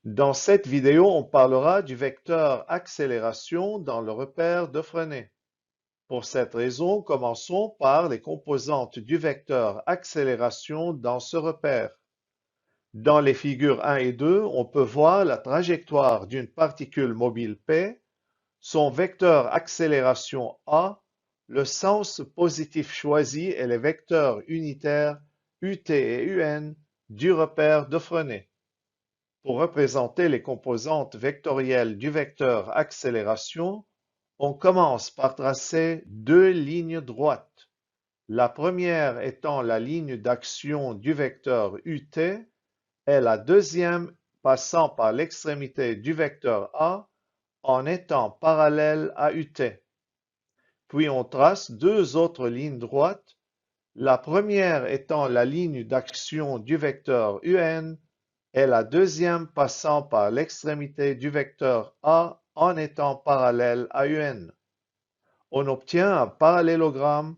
Dans cette vidéo, on parlera du vecteur accélération dans le repère de Frenet. Pour cette raison, commençons par les composantes du vecteur accélération dans ce repère. Dans les figures 1 et 2, on peut voir la trajectoire d'une particule mobile P, son vecteur accélération A, le sens positif choisi et les vecteurs unitaires UT et UN du repère de Frenet. Pour représenter les composantes vectorielles du vecteur accélération, on commence par tracer deux lignes droites. La première étant la ligne d'action du vecteur UT et la deuxième passant par l'extrémité du vecteur A en étant parallèle à UT. Puis on trace deux autres lignes droites, la première étant la ligne d'action du vecteur UN et la deuxième passant par l'extrémité du vecteur A en étant parallèle à UN. On obtient un parallélogramme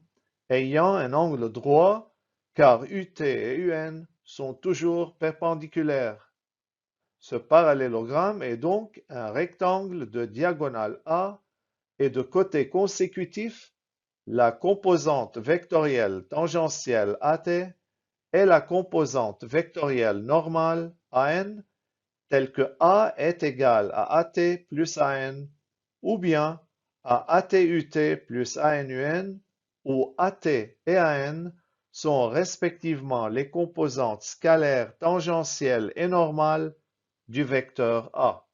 ayant un angle droit car UT et UN sont toujours perpendiculaires. Ce parallélogramme est donc un rectangle de diagonale A et de côté consécutif, la composante vectorielle tangentielle AT et la composante vectorielle normale AN telle que A est égal à AT plus AN ou bien à ATUT plus ANUN où AT et AN sont respectivement les composantes scalaires tangentielles et normales du vecteur A.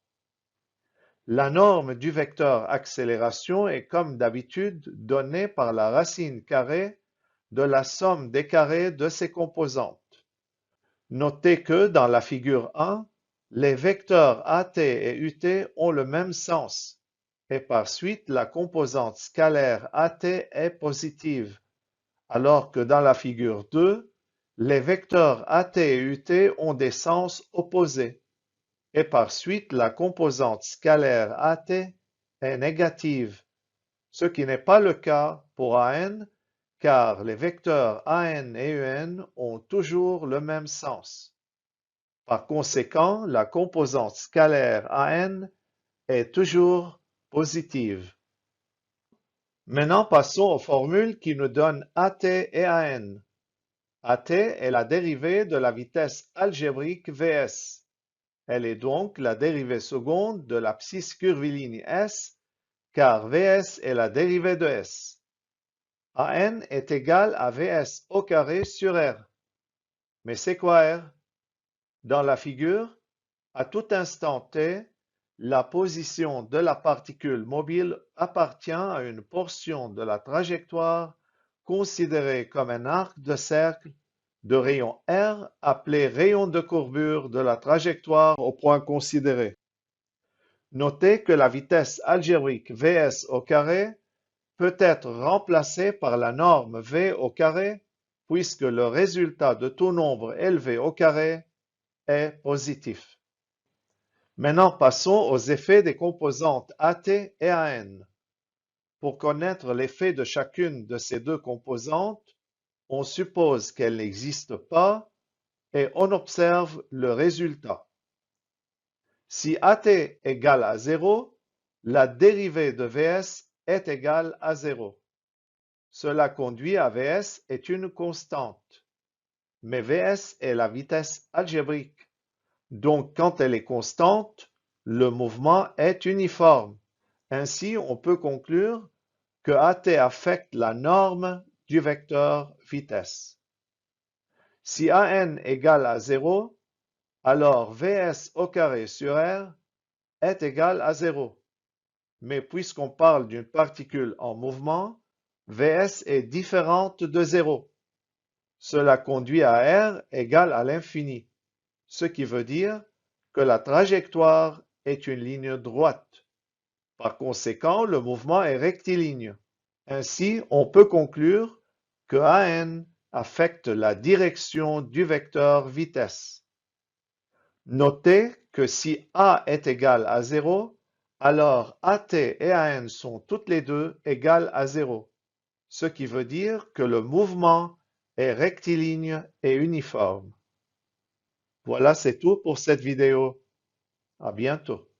La norme du vecteur accélération est comme d'habitude donnée par la racine carrée de la somme des carrés de ses composantes. Notez que dans la figure 1, les vecteurs AT et UT ont le même sens et par suite la composante scalaire AT est positive, alors que dans la figure 2, les vecteurs AT et UT ont des sens opposés et par suite la composante scalaire AT est négative, ce qui n'est pas le cas pour AN car les vecteurs AN et UN ont toujours le même sens. Par conséquent, la composante scalaire AN est toujours positive. Maintenant, passons aux formules qui nous donnent AT et AN. AT est la dérivée de la vitesse algébrique Vs. Elle est donc la dérivée seconde de l'abscisse curviligne S, car Vs est la dérivée de S. AN est égal à Vs au carré sur R. Mais c'est quoi R? Dans la figure, à tout instant t, la position de la particule mobile appartient à une portion de la trajectoire considérée comme un arc de cercle de rayon R appelé rayon de courbure de la trajectoire au point considéré. Notez que la vitesse algébrique Vs au carré peut être remplacée par la norme V au carré puisque le résultat de tout nombre élevé au carré est positif. Maintenant, passons aux effets des composantes AT et AN. Pour connaître l'effet de chacune de ces deux composantes, on suppose qu'elles n'existent pas et on observe le résultat. Si AT égale à 0, la dérivée de Vs est égale à 0. Cela conduit à Vs est une constante. Mais Vs est la vitesse algébrique. Donc, quand elle est constante, le mouvement est uniforme. Ainsi, on peut conclure que AT affecte la norme du vecteur vitesse. Si AN égale à 0, alors Vs au carré sur R est égal à 0. Mais puisqu'on parle d'une particule en mouvement, Vs est différente de 0. Cela conduit à R égale à l'infini, ce qui veut dire que la trajectoire est une ligne droite. Par conséquent, le mouvement est rectiligne. Ainsi, on peut conclure que AN affecte la direction du vecteur vitesse. Notez que si A est égal à 0, alors AT et AN sont toutes les deux égales à 0, ce qui veut dire que le mouvement est rectiligne et uniforme. Voilà, c'est tout pour cette vidéo. À bientôt.